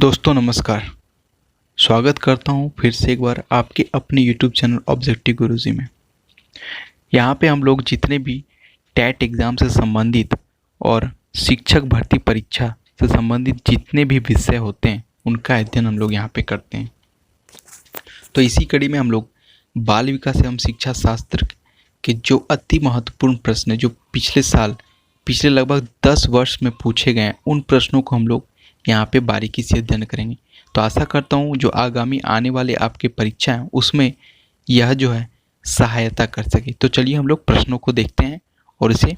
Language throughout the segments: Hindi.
दोस्तों नमस्कार। स्वागत करता हूं फिर से एक बार आपके अपने YouTube चैनल ऑब्जेक्टिव गुरुजी में। यहां पे हम लोग जितने भी टैट एग्ज़ाम से संबंधित और शिक्षक भर्ती परीक्षा से संबंधित जितने भी विषय होते हैं उनका अध्ययन हम लोग यहां पे करते हैं। तो इसी कड़ी में हम लोग बाल विकास एवं शिक्षा शास्त्र के जो अति महत्वपूर्ण प्रश्न जो पिछले लगभग 10 वर्ष में पूछे गए हैं उन प्रश्नों को हम लोग यहाँ पे बारीकी से अध्ययन करेंगे। तो आशा करता हूँ जो आगामी आने वाले आपके परीक्षा हैं उसमें यह जो है सहायता कर सके। तो चलिए हम लोग प्रश्नों को देखते हैं और इसे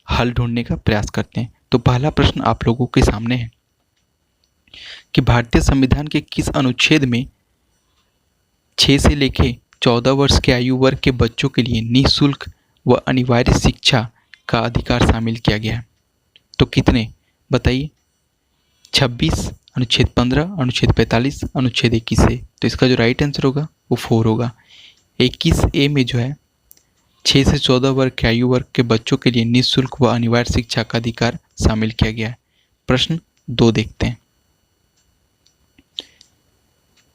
हल ढूंढने का प्रयास करते हैं। तो पहला प्रश्न आप लोगों के सामने है कि भारतीय संविधान के किस अनुच्छेद में 6 से लेकर 14 वर्ष के आयु वर्ग के बच्चों के लिए निःशुल्क व अनिवार्य शिक्षा का अधिकार शामिल किया गया है? तो कितने बताइए? 26, अनुच्छेद 15, अनुच्छेद 45, अनुच्छेद 21 है। तो इसका जो राइट आंसर होगा वो 4 होगा। 21A में जो है 6 से 14 वर्ग के आयु वर्ग के बच्चों के लिए निःशुल्क व अनिवार्य शिक्षा का अधिकार शामिल किया गया है। प्रश्न 2 देखते हैं।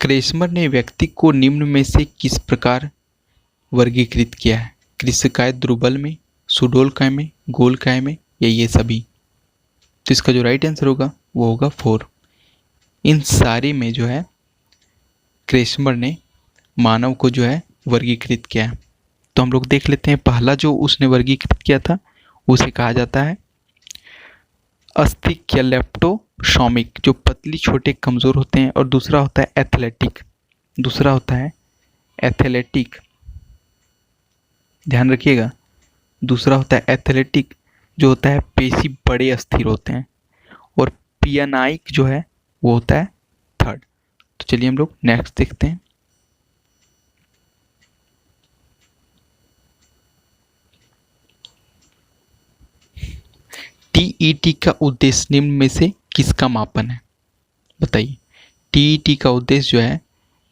क्रेस्मर ने व्यक्ति को निम्न में से किस प्रकार वर्गीकृत किया है? कृष्णकाय द्रुबल में, सुडोलकाय में, गोलकाय में या ये सभी? तो इसका जो राइट आंसर होगा वो होगा 4। इन सारे में जो है क्रेस्मर ने मानव को जो है वर्गीकृत किया है। तो हम लोग देख लेते हैं। पहला जो उसने वर्गीकृत किया था उसे कहा जाता है अस्थिक या लेप्टोसोमिक, जो पतली छोटे कमज़ोर होते हैं, और दूसरा होता है एथलेटिक। ध्यान रखिएगा, दूसरा होता है एथलेटिक जो होता है पेशी बड़े अस्थिर होते हैं, और पियानाइक जो है वो होता है थर्ड। तो चलिए हम लोग नेक्स्ट देखते हैं। टीईटी का उद्देश्य निम्न में से किसका मापन है? बताइए, टीईटी का उद्देश्य जो है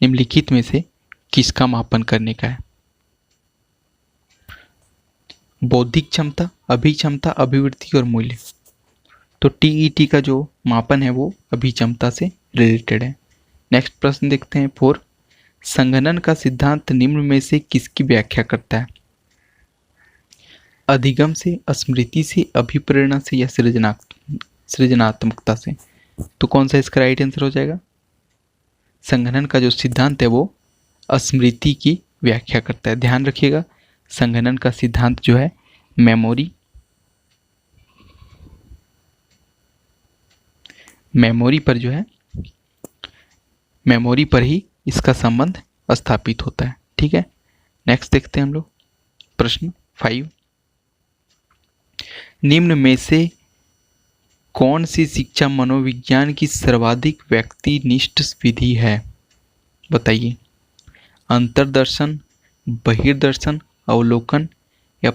निम्नलिखित में से किसका मापन करने का है? बौद्धिक क्षमता, अभिक्षमता, अभिवृत्ति और मूल्य। तो टीईटी का जो मापन है वो अभिक्षमता से रिलेटेड है। नेक्स्ट प्रश्न देखते हैं 4। संघनन का सिद्धांत निम्न में से किसकी व्याख्या करता है? अधिगम से, स्मृति से, अभिप्रेरणा से या सृजनात्मकता से? तो कौन सा इसका राइट आंसर हो जाएगा? संघनन का जो सिद्धांत है वो स्मृति की व्याख्या करता है। ध्यान रखिएगा, संघनन का सिद्धांत जो है मेमोरी पर ही इसका संबंध स्थापित होता है। ठीक है, नेक्स्ट देखते हैं हम लोग प्रश्न 5। निम्न में से कौन सी शिक्षा मनोविज्ञान की सर्वाधिक व्यक्तिनिष्ठ विधि है? बताइए, अंतर्दर्शन, बहिर्दर्शन, अवलोकन या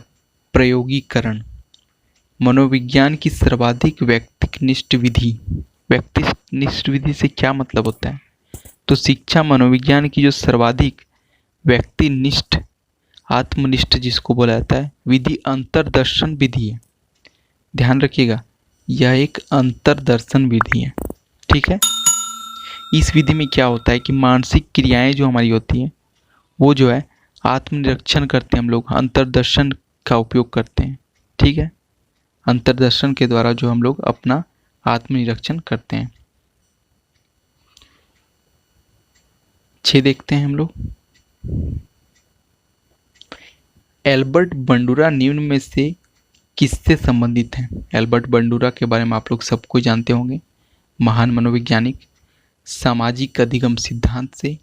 प्रयोगीकरण? मनोविज्ञान की सर्वाधिक व्यक्तिनिष्ठ विधि से क्या मतलब होता है? तो शिक्षा मनोविज्ञान की जो सर्वाधिक व्यक्तिनिष्ठ, आत्मनिष्ठ जिसको बोला जाता है विधि, अंतर्दर्शन विधि है। ध्यान रखिएगा, यह एक अंतर्दर्शन विधि है। ठीक है, इस विधि में क्या होता है कि मानसिक क्रियाएं जो हमारी होती हैं वो जो है आत्मनिरीक्षण करते हैं। हम लोग अंतर्दर्शन का उपयोग करते हैं। ठीक है, अंतर्दर्शन के द्वारा जो हम लोग अपना आत्मनिरीक्षण करते हैं। 6 देखते हैं हम लोग। एल्बर्ट बंडूरा निम्न में से किससे संबंधित हैं? एल्बर्ट बंडूरा के बारे में आप लोग सबको जानते होंगे। महान मनोवैज्ञानिक। सामाजिक अधिगम सिद्धांत से,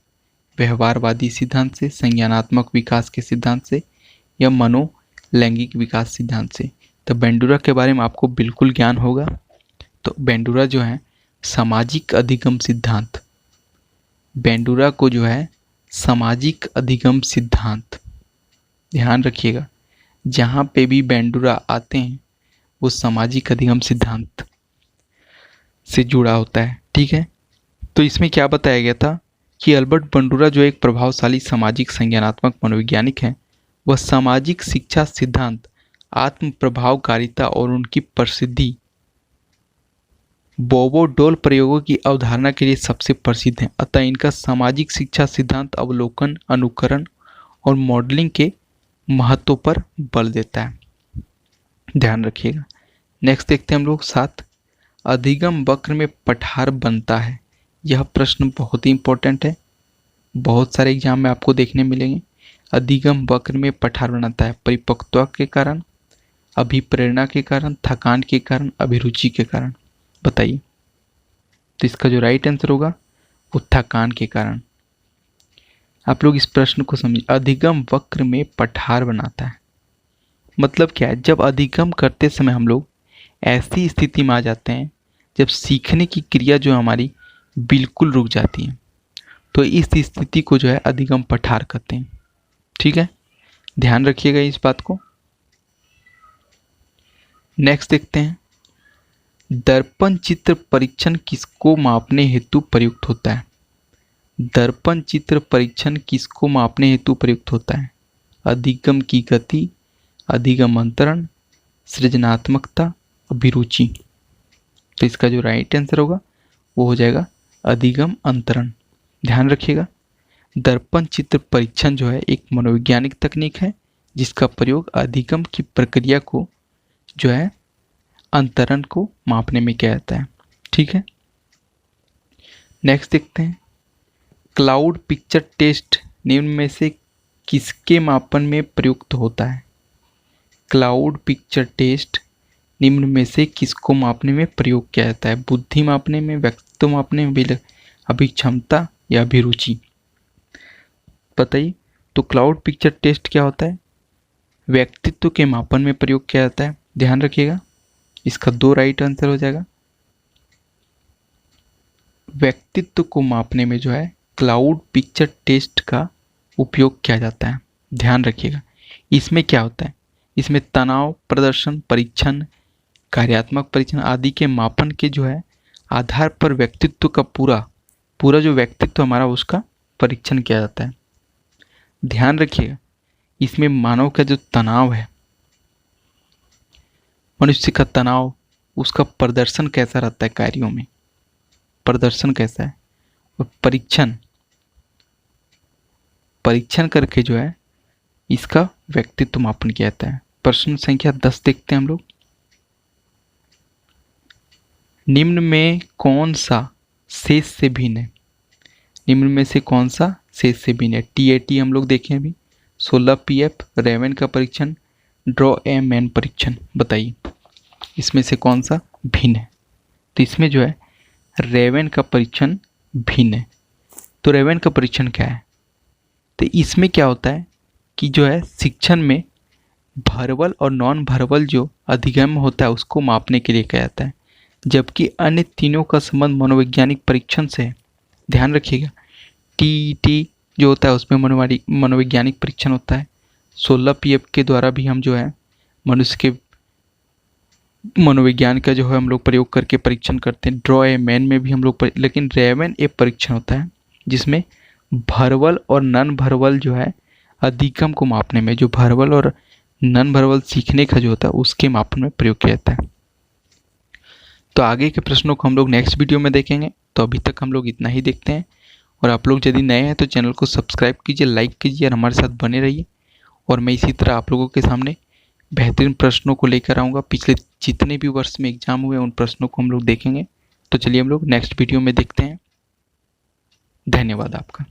व्यवहारवादी सिद्धांत से, संज्ञानात्मक विकास के सिद्धांत से या मनोलैंगिक विकास सिद्धांत से? तो बंडूरा के बारे में आपको बिल्कुल ज्ञान होगा। तो बंडूरा जो है सामाजिक अधिगम सिद्धांत, बंडूरा को जो है सामाजिक अधिगम सिद्धांत, ध्यान रखिएगा, जहाँ पे भी बंडूरा आते हैं वो सामाजिक अधिगम सिद्धांत से जुड़ा होता है। ठीक है, तो इसमें क्या बताया गया था कि एल्बर्ट बंडूरा जो एक प्रभावशाली सामाजिक संज्ञानात्मक मनोवैज्ञानिक हैं, वह सामाजिक शिक्षा सिद्धांत, आत्म प्रभावकारिता और उनकी प्रसिद्धि बोबो-डॉल प्रयोगों की अवधारणा के लिए सबसे प्रसिद्ध हैं, अतः इनका सामाजिक शिक्षा सिद्धांत अवलोकन, अनुकरण और मॉडलिंग के महत्व पर बल देता है। ध्यान रखिएगा। नेक्स्ट देखते हैं हम लोग 7, अधिगम वक्र में पठार बनता है। यह प्रश्न बहुत ही इंपॉर्टेंट है, बहुत सारे एग्जाम में आपको देखने मिलेंगे। अधिगम वक्र में पठार बनाता है परिपक्वता के कारण, अभिप्रेरणा के कारण, थकान के कारण, अभिरुचि के कारण। बताइए, तो इसका जो राइट आंसर होगा वो थकान के कारण। आप लोग इस प्रश्न को समझिए, अधिगम वक्र में पठार बनाता है मतलब क्या है? जब अधिगम करते समय हम लोग ऐसी स्थिति में आ जाते हैं जब सीखने की क्रिया जो हमारी बिल्कुल रुक जाती है, तो इस स्थिति को जो है अधिगम पठार कहते हैं। ठीक है, ध्यान रखिएगा इस बात को। नेक्स्ट देखते हैं, दर्पण चित्र परीक्षण किसको मापने हेतु प्रयुक्त होता है? दर्पण चित्र परीक्षण किसको मापने हेतु प्रयुक्त होता है? अधिगम की गति, अधिगम अंतरण, सृजनात्मकता, अभिरुचि। तो इसका जो राइट आंसर होगा वो हो जाएगा अधिगम अंतरण। ध्यान रखिएगा, दर्पण चित्र परीक्षण जो है एक मनोवैज्ञानिक तकनीक है जिसका प्रयोग अधिगम की प्रक्रिया को जो है अंतरण को मापने में किया जाता है। ठीक है, नेक्स्ट देखते हैं, क्लाउड पिक्चर टेस्ट निम्न में से किसके मापन में प्रयुक्त होता है? क्लाउड पिक्चर टेस्ट निम्न में से किसको मापने में प्रयोग किया जाता है? बुद्धि मापने में, व्यक्तित्व मापने में, अभिक्षमता या अभिरुचि? बताइए, तो क्लाउड पिक्चर टेस्ट क्या होता है? व्यक्तित्व के मापन में प्रयोग किया जाता है। ध्यान रखिएगा, इसका 2 राइट आंसर हो जाएगा। व्यक्तित्व को मापने में जो है क्लाउड पिक्चर टेस्ट का उपयोग किया जाता है। ध्यान रखिएगा, इसमें क्या होता है? इसमें तनाव प्रदर्शन परीक्षण, कार्यात्मक परीक्षण आदि के मापन के जो है आधार पर व्यक्तित्व का पूरा जो व्यक्तित्व हमारा उसका परीक्षण किया जाता है। ध्यान रखिएगा, इसमें मानव का जो तनाव है, मनुष्य का तनाव, उसका प्रदर्शन कैसा रहता है कार्यों में, प्रदर्शन कैसा है, और परीक्षण करके जो है इसका व्यक्तित्व मापन किया जाता है। प्रश्न संख्या 10 देखते हैं हम लोग, निम्न में कौन सा शेष से भिन्न है? निम्न में से कौन सा शेष से भिन्न है? TAT हम लोग देखें अभी, 16 PF, रेवन का परीक्षण, ड्रॉ ए मैन परीक्षण। बताइए, इसमें से कौन सा भिन्न है? तो इसमें जो है रेवन का परीक्षण भिन्न है। तो रेवन का परीक्षण क्या है? तो इसमें क्या होता है कि जो है शिक्षण में भर्बल और नॉन भर्बल जो अधिगम होता है उसको मापने के लिए किया जाता है, जबकि अन्य तीनों का संबंध मनोवैज्ञानिक परीक्षण से है। ध्यान रखिएगा, TET जो होता है उसमें मनोवैज्ञानिक परीक्षण होता है। 16 PF के द्वारा भी हम जो है मनुष्य के मनोविज्ञान का जो है हम लोग प्रयोग करके परीक्षण करते हैं। ड्रॉ ए मैन में भी हम लोग लेकिन रेवन ए परीक्षण होता है जिसमें भर्बल और नॉन भर्बल जो है अधिगम को मापने में, जो भर्बल और नॉन भर्बल सीखने का जो होता है उसके मापन में प्रयोग किया जाता है। तो आगे के प्रश्नों को हम लोग नेक्स्ट वीडियो में देखेंगे। तो अभी तक हम लोग इतना ही देखते हैं, और आप लोग यदि नए हैं तो चैनल को सब्सक्राइब कीजिए, लाइक कीजिए और हमारे साथ बने रहिए। और मैं इसी तरह आप लोगों के सामने बेहतरीन प्रश्नों को लेकर आऊँगा। पिछले जितने भी वर्ष में एग्जाम हुए उन प्रश्नों को हम लोग देखेंगे। तो चलिए हम लोग नेक्स्ट वीडियो में देखते हैं। धन्यवाद आपका।